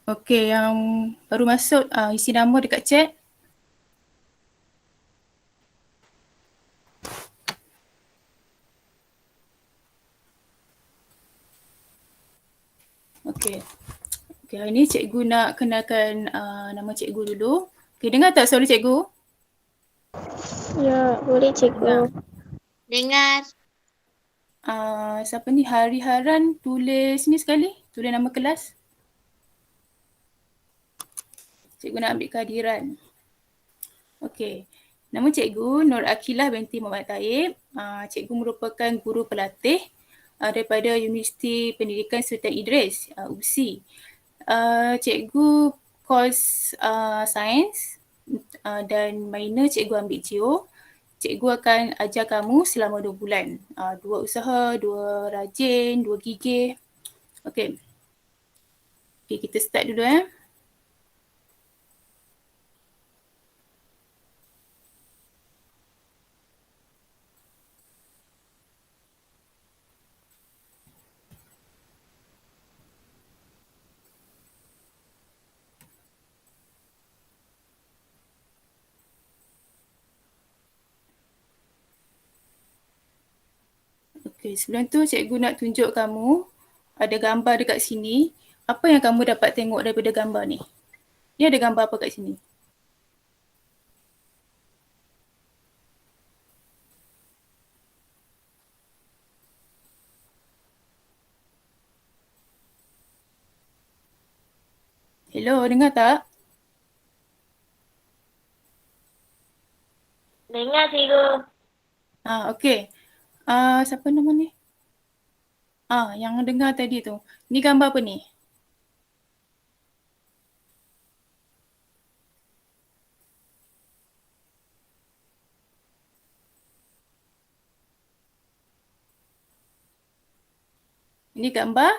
Okey, yang baru masuk isi nama dekat chat. Okey. Okey, hari ni cikgu nak kenalkan nama cikgu dulu. Okey, dengar tak suara cikgu? Ya, boleh cikgu. Dengar. Siapa ni? Hariharan tulis ni sekali. Tulis nama kelas. Cikgu nak ambil kehadiran. Okey. Nama cikgu Nur Akilah binti Muhammad Taib. Cikgu merupakan guru pelatih daripada Universiti Pendidikan Sultan Idris, UPSI. Cikgu kos sains dan minor cikgu ambil geo. Cikgu akan ajar kamu selama 2 bulan. 2 usaha, 2 rajin, 2 gigih. Okey. Okey, kita start dulu . Okey, sebelum tu cikgu nak tunjuk kamu ada gambar dekat sini. Apa yang kamu dapat tengok daripada gambar ni? Ni ada gambar apa kat sini? Hello, dengar tak? Dengar cikgu. Okey. Siapa nama ni? Yang dengar tadi tu. Ni gambar apa ni? Ini gambar?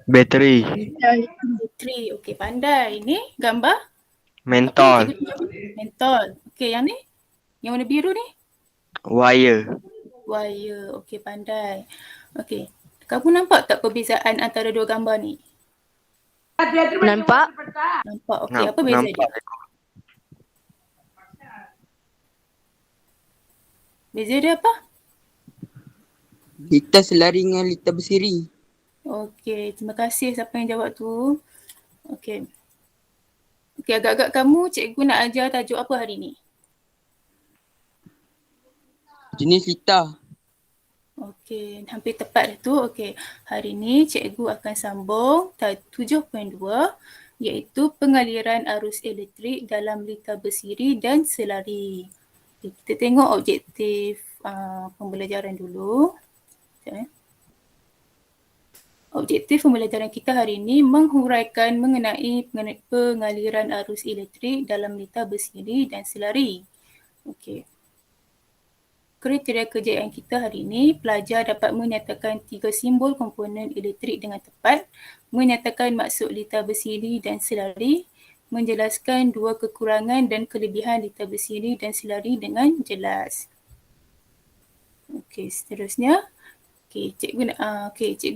Bateri. Bateri. Okey, pandai. Ini gambar? Mentol. Mentol. Okey, yang ni? Yang warna biru ni? Wire. Wire. Okey, pandai. Okey. Kamu nampak tak perbezaan antara dua gambar ni? Nampak? Nampak. Okey, apa beza dia? Beza dia apa? Lita selari dengan lita bersiri. Okey, terima kasih siapa yang jawab tu. Okey. Okey, agak-agak kamu cikgu nak ajar tajuk apa hari ni? Jenis lita. Okey, hampir tepat dah tu. Okey, hari ni cikgu akan sambung 7.2 iaitu pengaliran arus elektrik dalam lita bersiri dan selari. Okay, kita tengok objektif pembelajaran dulu. Sekejap. Objektif pembelajaran kita hari ini menghuraikan mengenai pengaliran arus elektrik dalam lita bersiri dan selari. Okey. Kriteria kejayaan kita hari ini, pelajar dapat menyatakan 3 simbol komponen elektrik dengan tepat, menyatakan maksud lita bersiri dan selari, menjelaskan 2 kekurangan dan kelebihan lita bersiri dan selari dengan jelas. Okey, seterusnya. Cikgu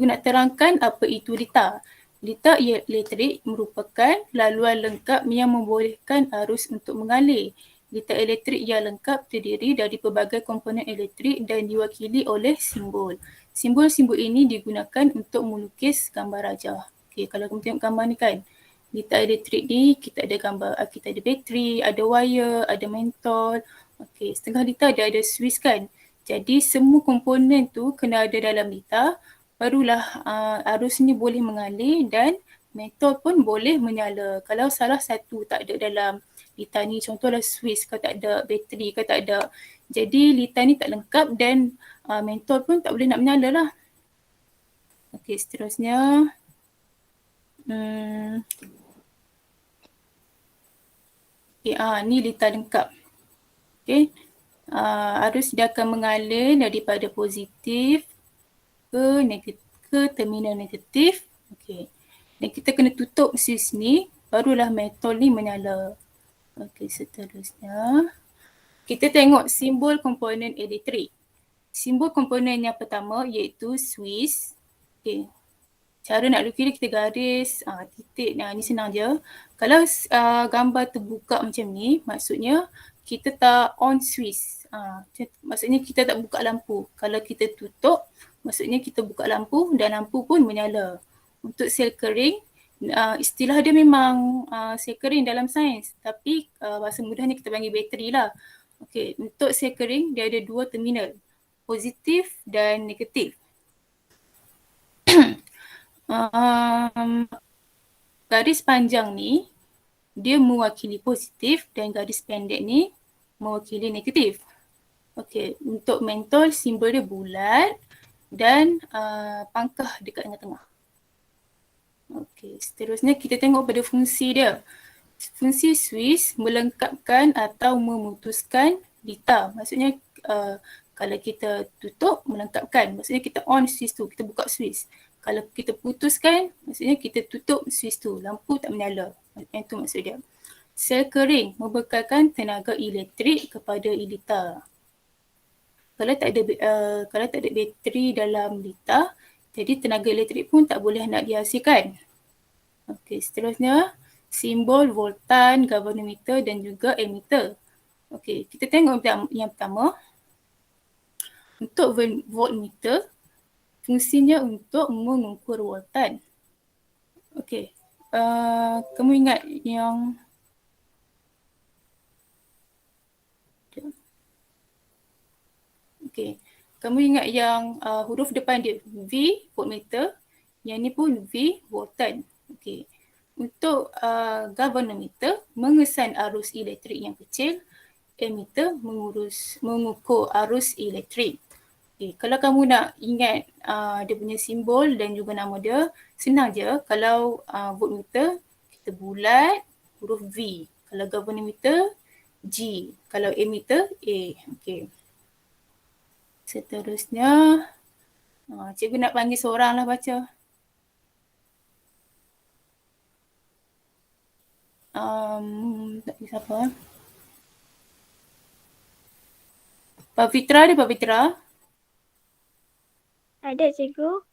nak terangkan apa itu lita. Lita elektrik merupakan laluan lengkap yang membolehkan arus untuk mengalir. Lita elektrik yang lengkap terdiri dari pelbagai komponen elektrik dan diwakili oleh simbol. Simbol-simbol ini digunakan untuk melukis gambar rajah. Okey, kalau kamu tengok gambar ni kan, lita elektrik ni kita ada gambar, kita ada bateri, ada wire, ada mentol. Okey, setengah lita dia ada switch kan. Jadi semua komponen tu kena ada dalam lita, barulah arus ni boleh mengalir dan mentol pun boleh menyala. Kalau salah satu tak ada dalam lita ni, contohlah switch kalau tak ada, bateri kalau tak ada, jadi lita ni tak lengkap dan mentol pun tak boleh nak menyala lah. Okey, seterusnya. Ni lita lengkap. Okey. Arus dia akan mengalir daripada positif ke terminal negatif. Okey. Dan kita kena tutup switch ni, barulah mentol ni menyala. Okey, seterusnya. Kita tengok simbol komponen elektrik. Simbol komponen yang pertama iaitu switch. Okey. Cara nak lukis dia kita garis titik. Ni senang je. Kalau gambar terbuka macam ni, maksudnya kita tak on switch. Maksudnya kita tak buka lampu. Kalau kita tutup, maksudnya kita buka lampu dan lampu pun menyala. Untuk sel kering, istilah dia memang sel kering dalam sains, tapi bahasa mudahnya kita panggil bateri lah. Okey, untuk sel kering dia ada dua terminal, positif dan negatif. Garis panjang ni dia mewakili positif dan garis pendek ni mewakili negatif. Okey, untuk mentol simbol dia bulat dan pangkah dekat tengah-tengah. Okey, seterusnya kita tengok pada fungsi dia. Fungsi switch melengkapkan atau memutuskan litar. Maksudnya kalau kita tutup, melengkapkan. Maksudnya kita on switch tu, kita buka switch. Kalau kita putuskan, maksudnya kita tutup switch tu, lampu tak menyala. Itu maksud dia. Sel kering membekalkan tenaga elektrik kepada litar. Kalau tak ada bateri dalam litar, jadi tenaga elektrik pun tak boleh nak dihasilkan. Okey, seterusnya simbol voltan, galvanometer dan juga ammeter. Okey, kita tengok yang pertama. Untuk voltmeter, fungsinya untuk mengukur voltan. Okey, kamu ingat yang kamu ingat yang huruf depan dia V voltmeter, yang ni pun V voltan. Okey. Untuk galvanometer mengesan arus elektrik yang kecil, ammeter mengukur arus elektrik. Okay, kalau kamu nak ingat dia punya simbol dan juga nama dia, senang je. Kalau voltmeter, kita bulat, huruf V. Kalau galvanometer, G. Kalau ammeter, A. Okay. Seterusnya, cikgu nak panggil seorang lah baca. Tak ada siapa. Pavitra ada, Pavitra? Ada cikgu.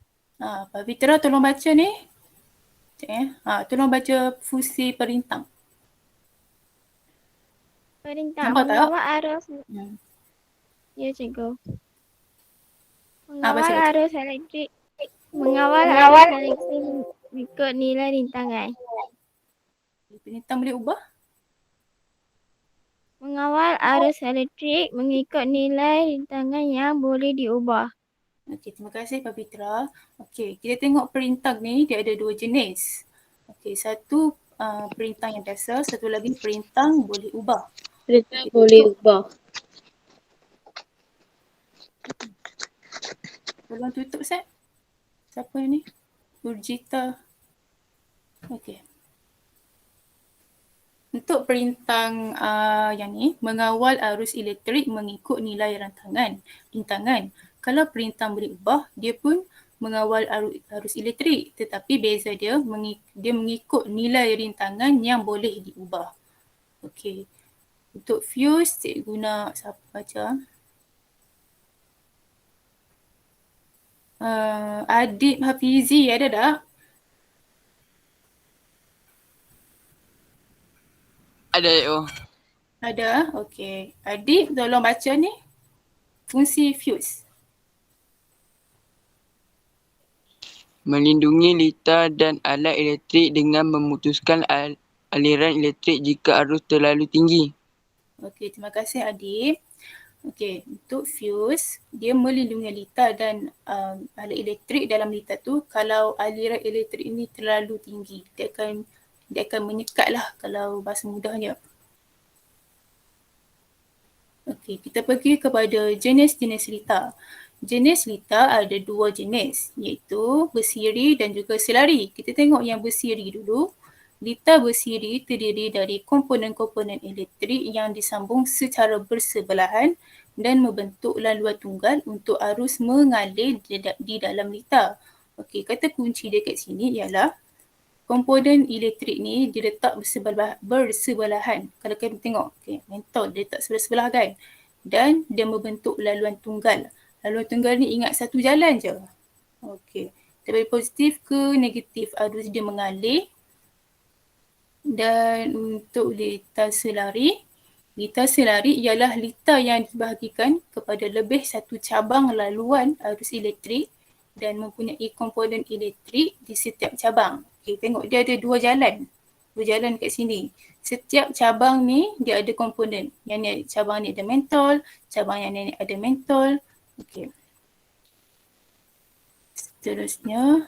Pavitra tolong baca ni. Tolong baca fungsi perintang. Perintah Nampak tak? mengawal arus. Ya cikgu. Mengawal baca. arus elektrik. Mengawal arus elektrik mengikut nilai rintangan. Perintang boleh ubah? Mengawal arus elektrik mengikut nilai rintangan yang boleh diubah. Okey, terima kasih Pavitra. Okey, kita tengok perintang ni dia ada dua jenis. Okey, satu perintang yang biasa, satu lagi perintang boleh ubah. Perintang boleh ubah. Tolong tutup Sat. Siapa ni? Urjita. Okey. Untuk perintang yang ni, mengawal arus elektrik mengikut nilai rintangan. Kalau perintang boleh ubah, dia pun mengawal arus elektrik, tetapi beza dia mengikut nilai rintangan yang boleh diubah. Okey. Untuk fuse, cikgu nak siapa baca? Adib Hafizi ada dah? Ada cikgu. Ada? Okey. Adib tolong baca ni. Fungsi fuse. Melindungi litar dan alat elektrik dengan memutuskan aliran elektrik jika arus terlalu tinggi. Okey, terima kasih Adib. Okey, untuk fuse, dia melindungi litar dan alat elektrik dalam litar tu kalau aliran elektrik ini terlalu tinggi. Dia akan menyekat lah kalau bahasa mudahnya. Okey, kita pergi kepada jenis-jenis litar. Jenis litar ada dua jenis, iaitu bersiri dan juga selari. Kita tengok yang bersiri dulu. Litar bersiri terdiri dari komponen-komponen elektrik yang disambung secara bersebelahan dan membentuk laluan tunggal untuk arus mengalir di dalam litar. Okey, kata kunci dekat sini ialah komponen elektrik ni diletak bersebelahan. Kalau kita tengok, mentol dia letak sebelah-sebelah kan. Dan dia membentuk laluan tunggal. Laluan tunggal ni ingat satu jalan je. Okey. Daripada positif ke negatif arus dia mengalir. Dan untuk litar selari ialah litar yang dibahagikan kepada lebih satu cabang laluan arus elektrik dan mempunyai komponen elektrik di setiap cabang. Okay, tengok dia ada dua jalan kat sini. Setiap cabang ni dia ada komponen. Yang ni cabang ni ada mentol, cabang yang ni ada mentol. Okay. Seterusnya,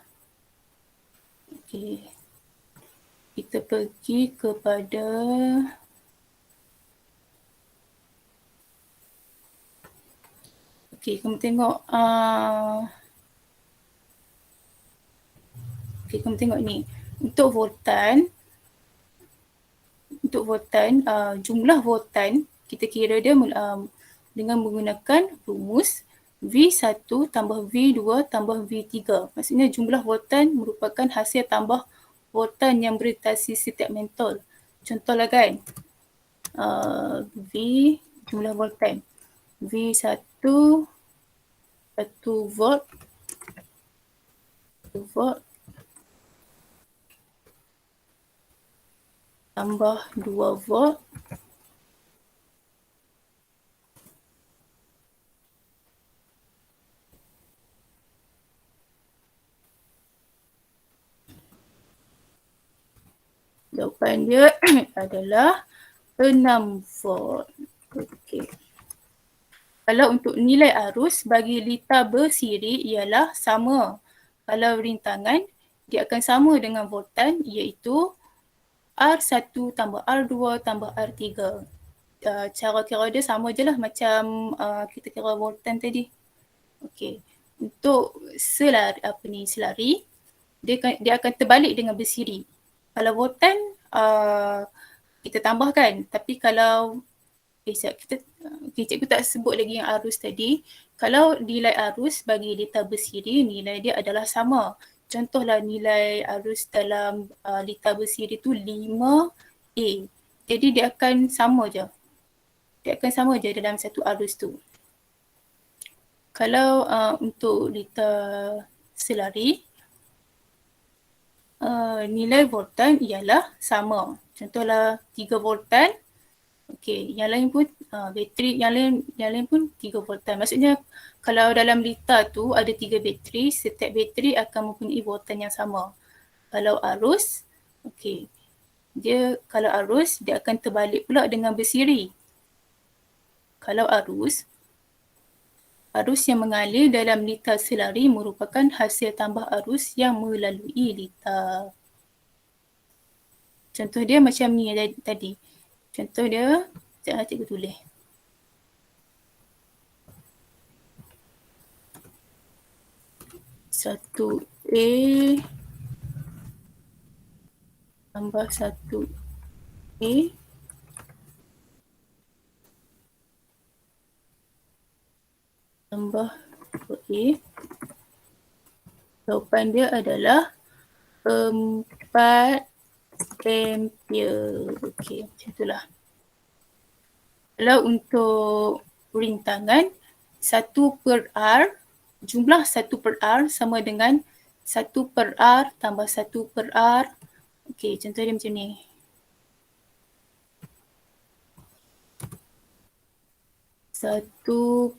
okay, kita pergi kepada kamu tengok kamu tengok ni. Untuk voltan, jumlah voltan kita kira dia dengan menggunakan rumus V1 tambah V2 tambah V3. Maksudnya jumlah voltan merupakan hasil tambah voltan yang beritasi setiap mentol. Contohlah kan, V jumlah voltan V1 1 volt, 1 volt tambah 2 volt jawapan dia adalah 6 volt. Okey. Kalau untuk nilai arus bagi litar bersiri ialah sama. Kalau rintangan, dia akan sama dengan voltan iaitu R1 tambah R2 tambah R3. Cara kira dia sama je lah macam kita kira voltan tadi. Okey. Untuk selari, dia akan terbalik dengan bersiri. Kalau voltan, kita tambahkan. Tapi kalau cikgu tak sebut lagi yang arus tadi. Kalau nilai arus bagi litar bersiri, nilai dia adalah sama. Contohlah nilai arus dalam litar bersiri tu 5A. Jadi dia akan sama je. Dalam satu arus tu. Kalau untuk litar selari, nilai voltan ialah sama. Contohlah 3 voltan. Okey, yang lain pun bateri yang lain pun 3 voltan. Maksudnya kalau dalam litar tu ada 3 bateri, setiap bateri akan mempunyai voltan yang sama. Kalau arus, kalau arus dia akan terbalik pula dengan bersiri. Kalau arus yang mengalir dalam litar selari merupakan hasil tambah arus yang melalui litar. Contoh dia macam ni tadi. Contoh dia, cikgu tulis. Satu A tambah 1A tambah 2A. Jawapan dia adalah 4 ampere. Okey, macam itulah. Kalau untuk rintangan, 1/R, jumlah 1/R sama dengan 1/R tambah 1/R. Okey, contoh dia macam ni. 1/2R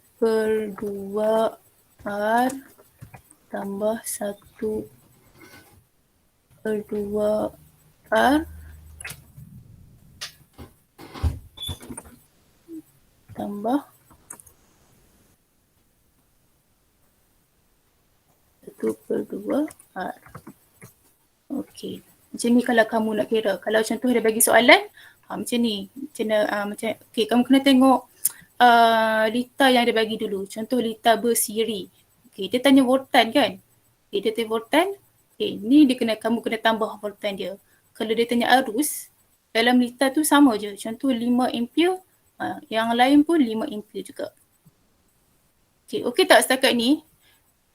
tambah 1/2R tambah 1/2R. Okey. Macam ni kalau kamu nak kira. Kalau contoh dia bagi soalan, macam ni. Okey, kamu kena tengok litar yang dia bagi dulu. Contoh litar bersiri. Okey, dia tanya voltan kan? Okey, dia tanya voltan. Okey, ni kamu kena tambah voltan dia. Kalau dia tanya arus, dalam litar tu sama je. Contoh 5 ampere, yang lain pun 5 ampere juga. Okey tak setakat ni?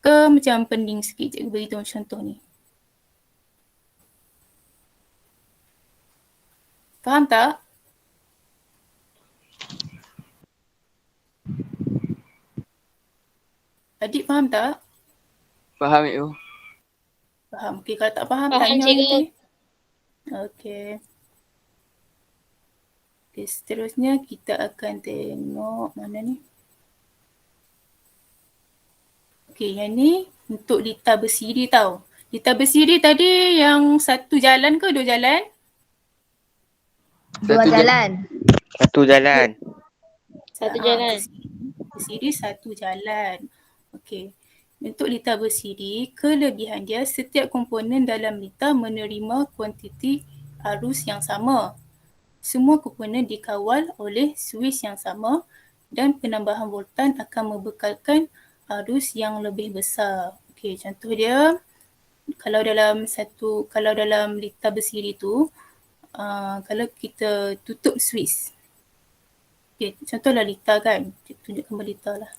Ke macam pening sikit cikgu beritahu contoh ni? Faham tak? Adik faham tak? Faham, Ibu. Faham? Okey, kalau tak faham Faham, tanya cikgu. nanti. Okey. Okey, seterusnya kita akan tengok mana ni. Okey, yang ni untuk lita bersiri tau. Lita bersiri tadi yang satu jalan ke dua jalan? Dua jalan. Satu jalan. Satu jalan. Bersiri satu jalan. Okey. Untuk lita bersiri, kelebihan dia setiap komponen dalam lita menerima kuantiti arus yang sama. Semua komponen dikawal oleh suis yang sama dan penambahan voltan akan membekalkan arus yang lebih besar. Okey, contoh dia kalau dalam lita bersiri tu kalau kita tutup suis. Okey, contohlah lita kan. Tunjuk gambar lita lah.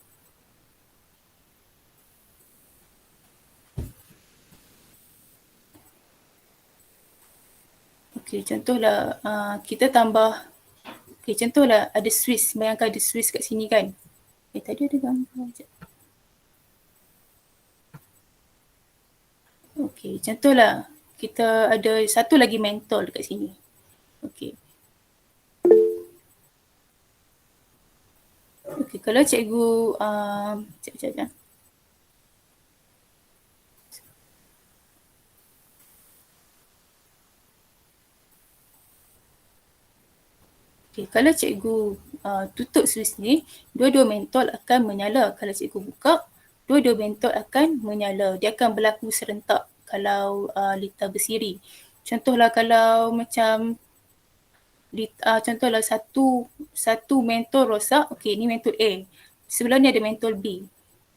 Okey, contohlah kita tambah, okey contohlah ada suis, bayangkan ada suis kat sini kan. Tadi ada gambar je. Okey, contohlah kita ada satu lagi mentol dekat sini. Okey. Okey, kalau cikgu sekejap. Okey, kalau cikgu tutup suis ni, dua-dua mentol akan menyala. Kalau cikgu buka, dua-dua mentol akan menyala. Dia akan berlaku serentak kalau lita bersiri. Contohlah kalau macam contohlah satu mentol rosak, okey ni mentol A. Sebelah ni ada mentol B.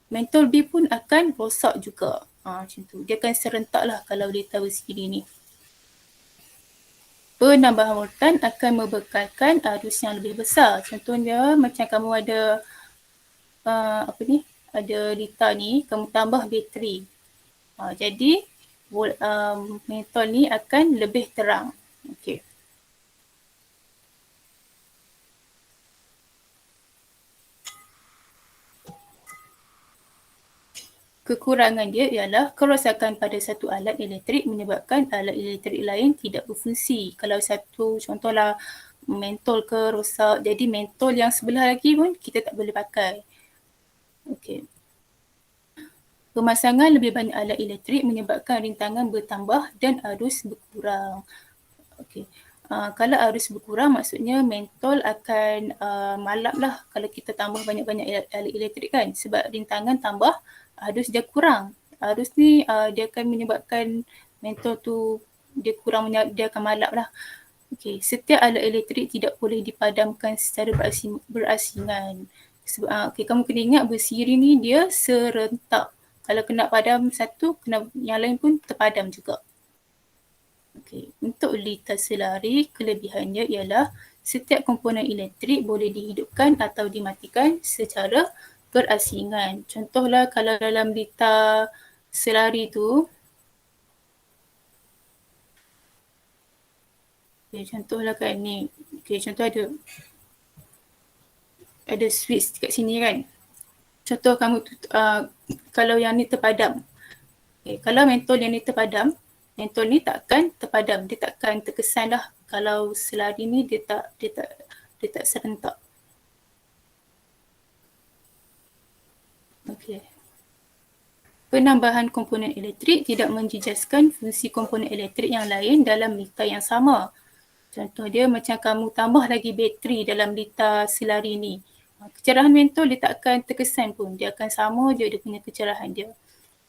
Mentol B pun akan rosak juga. Macam tu. Dia akan serentak lah kalau lita bersiri ni. Penambahan voltan akan membekalkan arus yang lebih besar. Contohnya macam kamu ada ada lita ni, kamu tambah bateri. Jadi mentol ni akan lebih terang. Okey. Kekurangan dia ialah kerosakan pada satu alat elektrik menyebabkan alat elektrik lain tidak berfungsi. Kalau satu contohlah mentol ke rosak, jadi mentol yang sebelah lagi pun kita tak boleh pakai. Okey. Pemasangan lebih banyak alat elektrik menyebabkan rintangan bertambah dan arus berkurang. Okey. Kalau arus berkurang maksudnya mentol akan malap lah kalau kita tambah banyak-banyak alat elektrik kan, sebab rintangan tambah, arus dia kurang. Arus ni dia akan menyebabkan mentol tu dia dia akan malap lah. Okey, setiap alat elektrik tidak boleh dipadamkan secara berasingan. Okey, kamu kena ingat bersiri ni dia serentak. Kalau kena padam satu, yang lain pun terpadam juga. Okey, untuk lita selari, kelebihannya ialah setiap komponen elektrik boleh dihidupkan atau dimatikan secara berasingan. Contohlah kalau dalam lita selari tu, contohlah kan ni, contoh ada switch kat sini kan. Contoh kamu kalau yang ni terpadam. Kalau mentol yang ni terpadam, mentol ni takkan terpadam, dia takkan terkesan lah. Kalau selari ni dia tak serentak. Okey. Penambahan komponen elektrik tidak menjejaskan fungsi komponen elektrik yang lain dalam lita yang sama. Contoh dia macam kamu tambah lagi bateri dalam lita selari ni. Kecerahan mentol dia tak akan terkesan pun. Dia akan sama je dia punya kecerahan dia.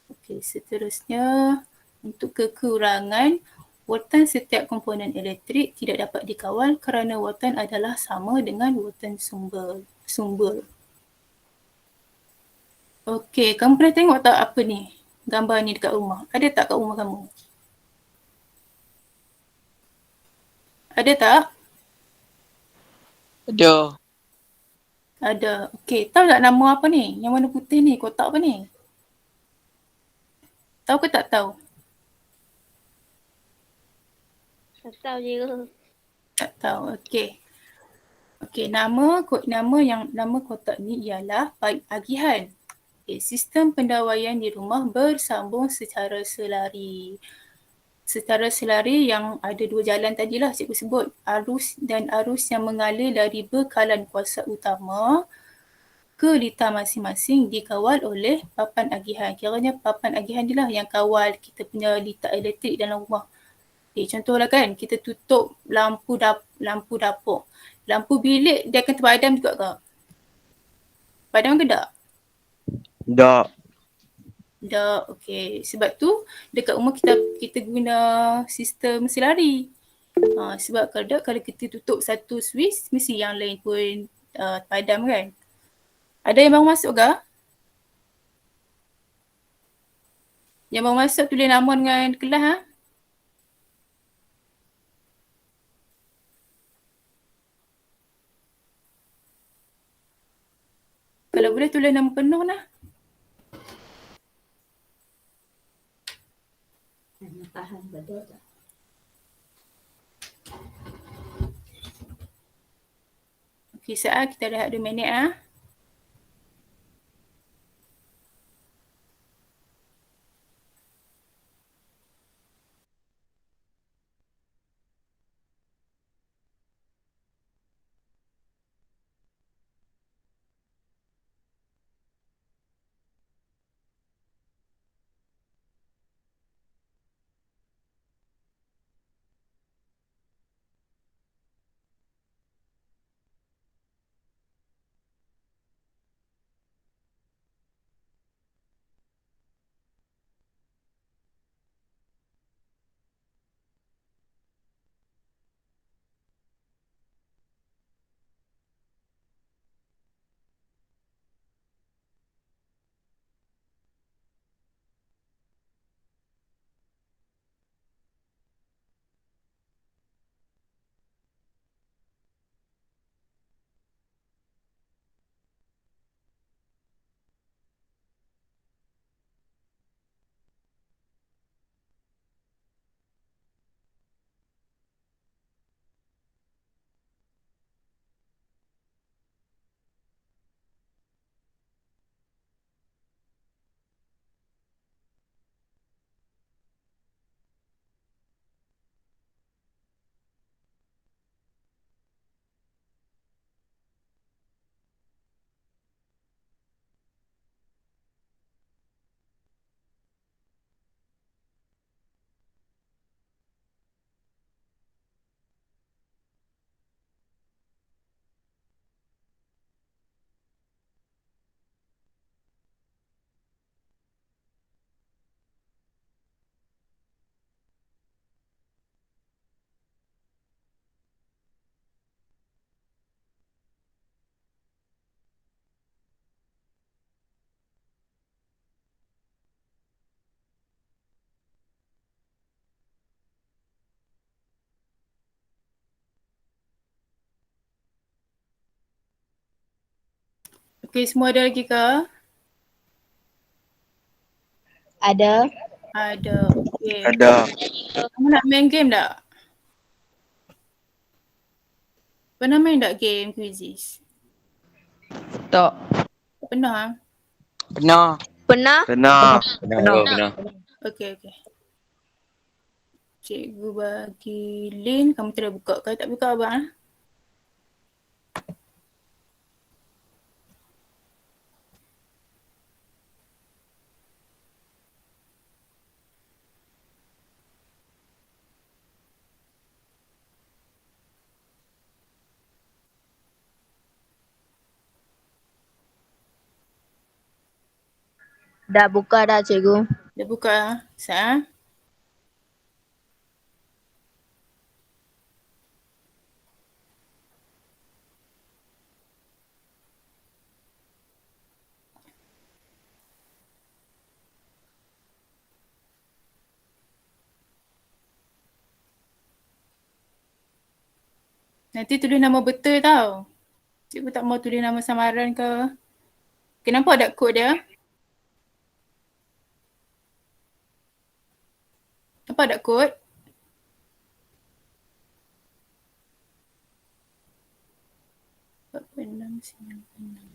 Okey, seterusnya untuk kekurangan, voltan setiap komponen elektrik tidak dapat dikawal kerana voltan adalah sama dengan voltan sumber. Okey, kamu pernah tengok tak apa ni? Gambar ni dekat rumah. Ada tak kat rumah kamu? Ada tak? Ada. Ada. Okey, tahu tak nama apa ni? Yang warna putih ni, kotak apa ni? Tahu ke tak tahu? Tak tahu je. Tak tahu. Okey. Okey, nama kotak ni ialah agihan. Sistem pendawaian di rumah bersambung secara selari. Secara selari yang ada dua jalan tadilah cikgu sebut. Arus dan arus yang mengalir dari bekalan kuasa utama ke litar masing-masing dikawal oleh papan agihan. Kiranya papan agihan inilah yang kawal kita punya litar elektrik dalam rumah. Contohlah kan, kita tutup lampu dapur. Lampu bilik dia akan terpadam juga ke? Padam ke tak? Tak. Tak, okey. Sebab tu dekat rumah kita guna sistem selari. Sebab kalau kita tutup satu switch, mesti yang lain pun padam kan. Ada yang baru masuk ke? Yang baru masuk tulis nama dengan kelas ha? Kalau boleh tulis nama penuh lah. Okey, Saat kita rehat 2 minit ah. Okey, semua ada lagi ke? Ada. Ada. Okey. Ada. Kamu nak main game tak? Pernah main tak game quizzes? Tak. Tak pernah ah? Pernah. Pernah? Pernah. Pernah. Okey. Cikgu bagi link, kamu try buka ke? Tak buka abang ah? Dah buka dah cikgu. Dah buka ah? Sat ah? Nanti tulis nama betul tau. Cikgu tak mau tulis nama samaran ke. Kenapa ada kod dia? Nampak ada kod? Enam, 9, 6.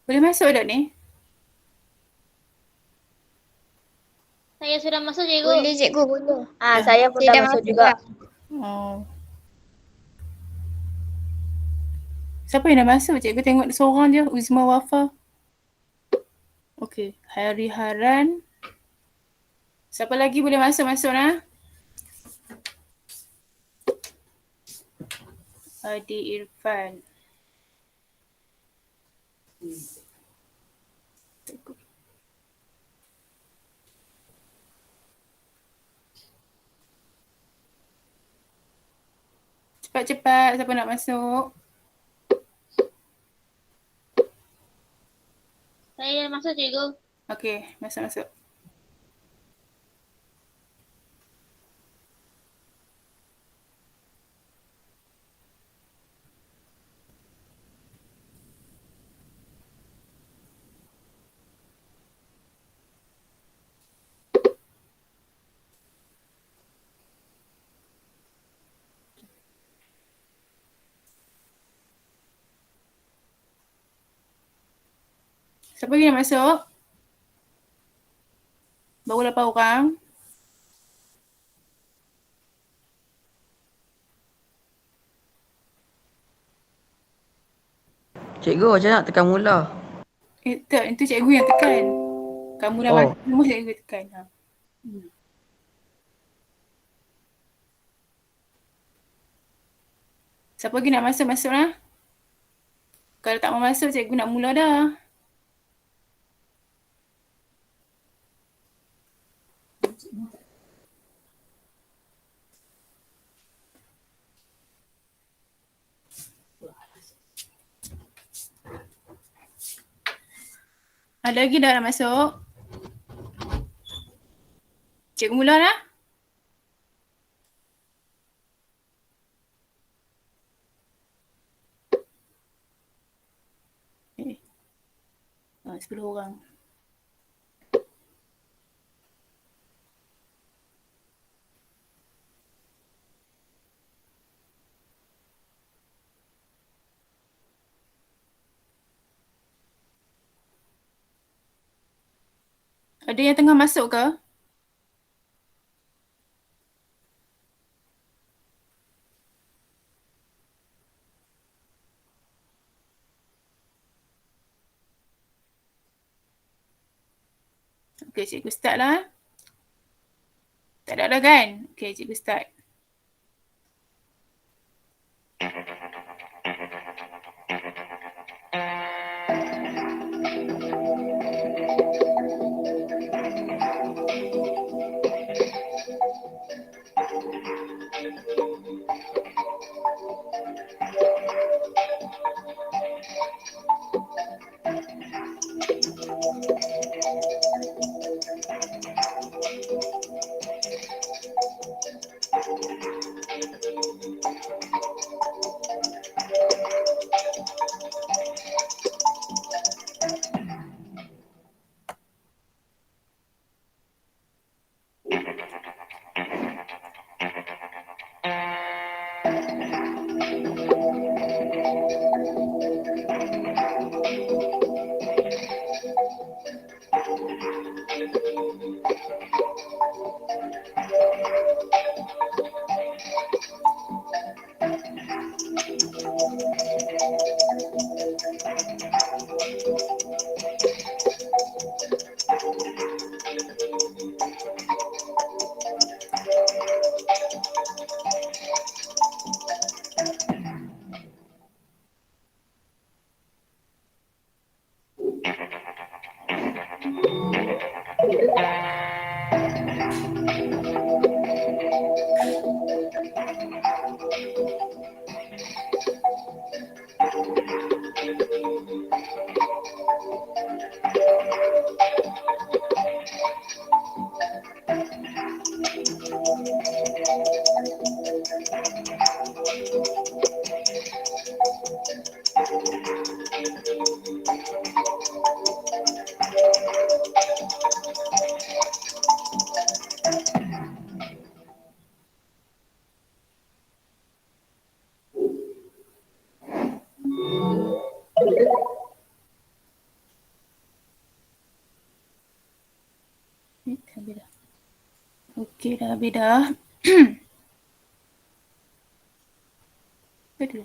Boleh masuk tak ni? Saya sudah masuk, cikgu. Boleh cikgu, boleh. Saya pun dah masuk juga. Oh. Siapa yang dah masuk? Cikgu tengok seorang je, Uzma Wafa. Okey, Hari Haran. Siapa lagi boleh masuk nah? Adi Irfan. Cepat-cepat, siapa nak masuk? Saya dah masuk, cikgu. Okey, masuk-masuk. Siapa lagi nak masuk? Baru 8 orang. Cikgu macam nak tekan mula? Tak, itu cikgu yang tekan. Kamu dah masuk, semua cikgu tekan. Siapa lagi nak masuk lah. Kalau tak mau masuk, cikgu nak mula dah. Ada lagi dah nak masuk? Cikgu mula lah. Eh. 10 orang. Ada yang tengah masuk ke? Okey, cikgu start lah. Tak ada dah kan? Okey, cikgu start. Okey, dah habis dah. Betul.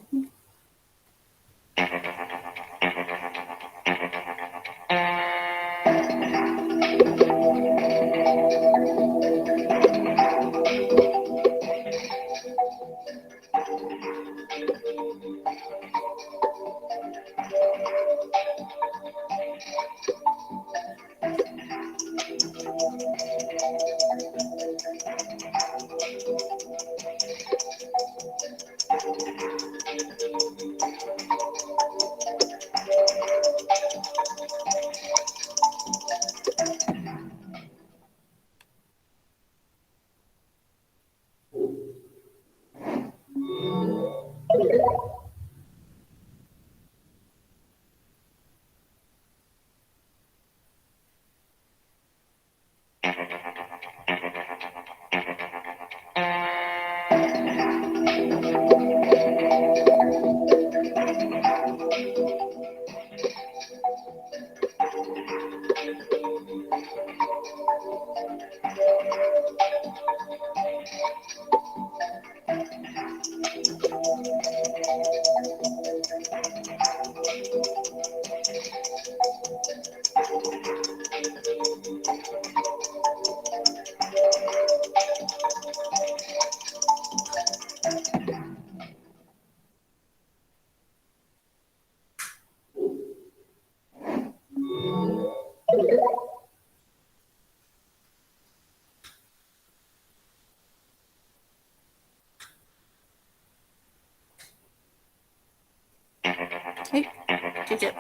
Sekejap.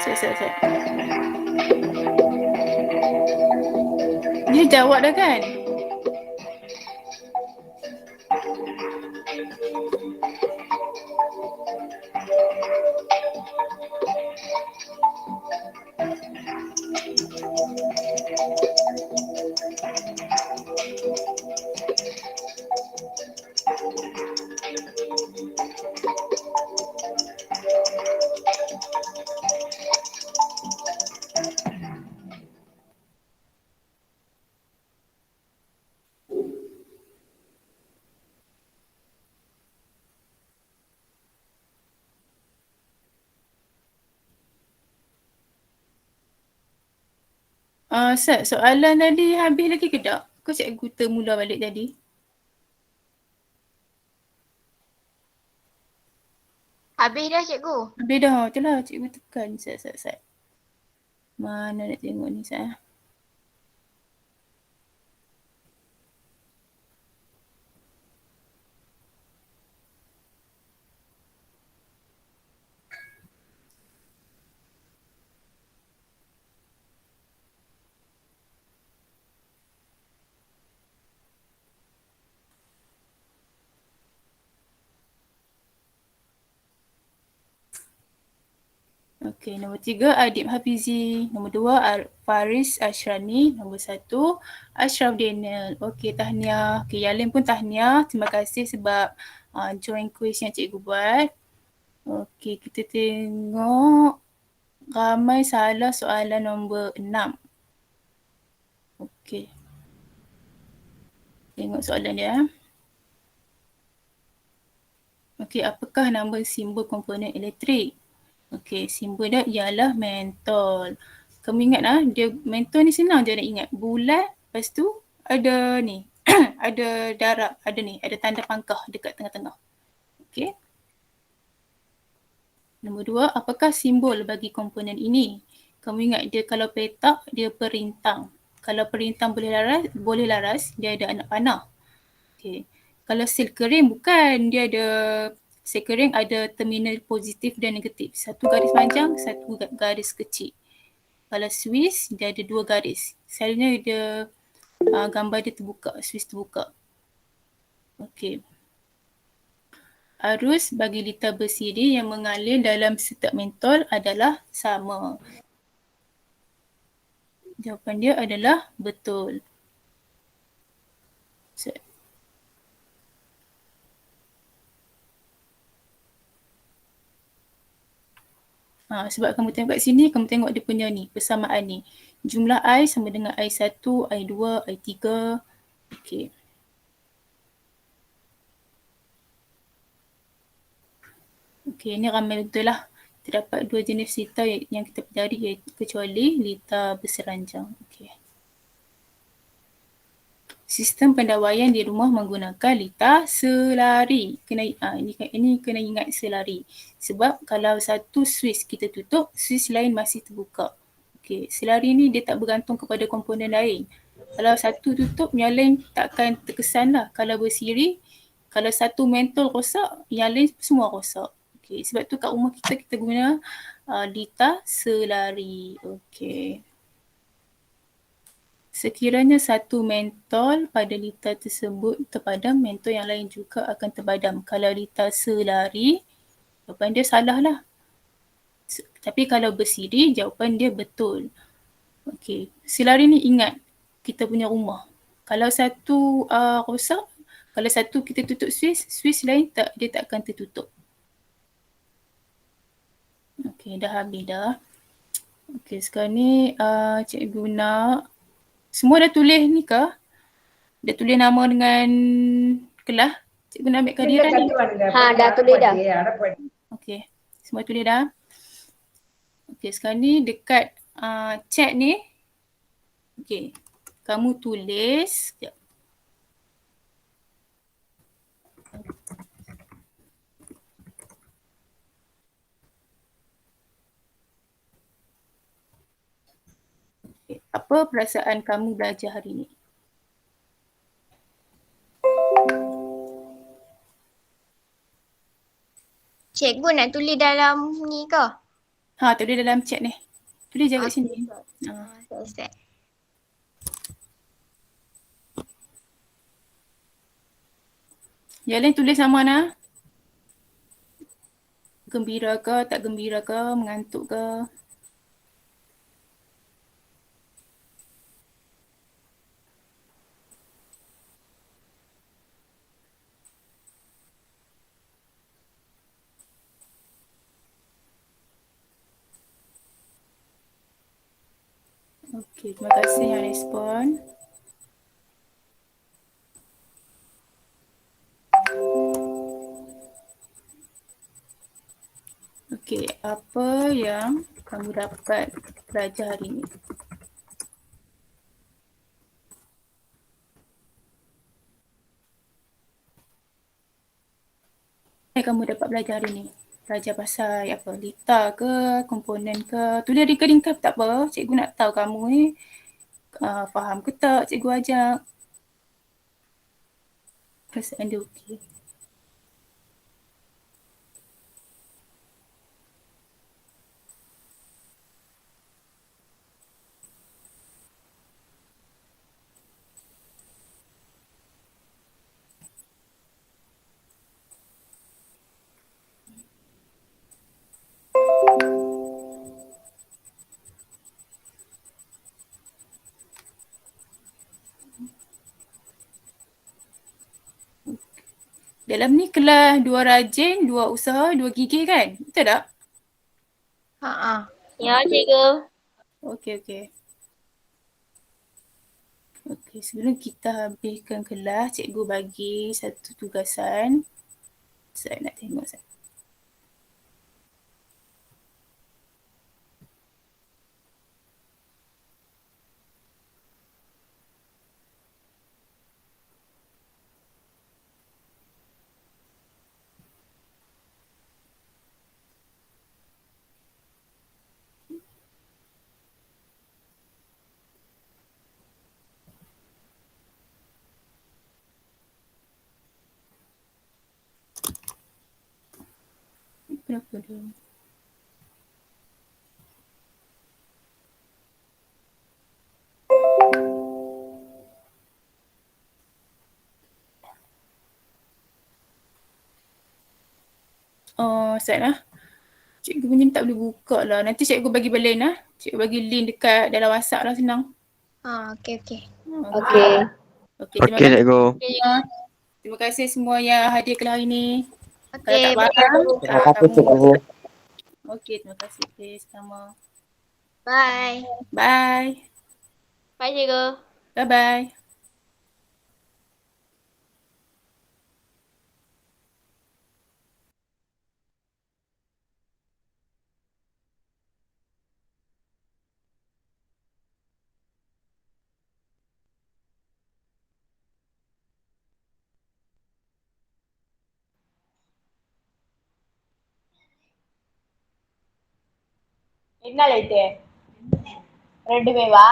Set. Dia jawab dah kan? Sat, soalan tadi habis lagi ke tak? Kau cikgu termula balik tadi. Habis dah cikgu. Habis dah. Itulah cikgu tekan. Sat. Mana nak tengok ni Sat? Okey, nombor 3 Adib Hafizi, nombor 2 Faris Ashrani, nombor 1 Ashraf Daniel. Okey, tahniah. Okey, yang lain pun tahniah. Terima kasih sebab join quiz yang cikgu buat. Okey, kita tengok ramai salah soalan nombor 6. Okey. Tengok soalan dia. Okey, apakah nama simbol komponen elektrik? Okey, simbol dia ialah mentol. Kamu ingat dia mentol ni senang je nak ingat. Bulat, lepas tu ada ni, ada darab, ada tanda pangkah dekat tengah-tengah. Okey. Nombor 2, apakah simbol bagi komponen ini? Kamu ingat dia kalau petak, dia perintang. Kalau perintang boleh laras, dia ada anak panah. Okey. Kalau sel kering bukan, dia ada sel kering ada terminal positif dan negatif. Satu garis panjang, satu garis kecil. Kalau Swiss, dia ada 2 garis. Selalunya dia gambar dia terbuka, Swiss terbuka. Okey. Arus bagi litar bersiri yang mengalir dalam setiap mentol adalah sama. Jawapan dia adalah betul. Sebab kamu tengok kat sini, kamu tengok dia punya ni, persamaan ni. Jumlah I sama dengan I1, I2, I3. Okey. Okey, ini ramai betul lah. Terdapat 2 jenis lita yang kita pelajari iaitu kecuali lita berseranjang. Okey. Sistem pendawaian di rumah menggunakan lita selari. Ini kena ingat selari. Sebab kalau satu switch kita tutup, switch lain masih terbuka. Okey, selari ni dia tak bergantung kepada komponen lain. Kalau satu tutup, yang lain takkan terkesan lah. Kalau bersiri, kalau satu mentol rosak, yang lain semua rosak. Okey, sebab tu kat rumah kita guna lita selari. Okey. Sekiranya satu mentol pada lita tersebut terpadam, mentol yang lain juga akan terpadam. Kalau lita selari, jawapan dia salah lah. Tapi kalau bersiri, jawapan dia betul. Okey, selari ni ingat kita punya rumah. Kalau satu rosak, kalau satu kita tutup switch lain dia tak akan tertutup. Okey, dah habis dah. Okey, sekarang ni cikgu nak semua dah tulis ni ke? Dah tulis nama dengan kelas? Cikgu nak ambil kehadiran ni. dah tulis dah. Okey, semua tulis dah. Okey, sekarang ni dekat chat ni. Okey, kamu tulis. Sekejap. Okay. Apa perasaan kamu belajar hari ni? Cikgu nak tulis dalam ni ke? Tulis dalam chat ni. Tulis je kat sini. Set. Yang lain tulis sama Ana. Gembira ke, tak gembira ke, mengantuk ke? Okey, terima kasih yang respon. Okey, apa yang kamu dapat belajar hari ini? Apa yang kamu dapat belajar hari ini? Belajar pasal apa? Lita ke, komponen ke? Tulis ringkas-ringkas tak apa. Cikgu nak tahu kamu ni faham ke tak cikgu ajak. Perasaan dia okey. Dalam ni kelas 2 rajin, 2 usaha, 2 gigih kan? Betul tak? Ya, cikgu. Okey. Okey, sebelum kita habiskan kelas, cikgu bagi satu tugasan. Saya nak tengok sekejap. Kenapa dia? Set lah. Cikgu punya tak boleh buka lah. Nanti cikgu bagi balik lah. Cikgu bagi link dekat dalam WhatsApp lah, senang. Okey. Okey, terima Okey, kasih. cikgu. Terima kasih semua yang hadir kelas hari ni. Kalau Okey, tak faham, Terima kasih, cikgu. Okey, terima kasih. Okey, sama. Bye. Bye. Bye, cikgu. Bye-bye. என்ன லைட்டு 2 வா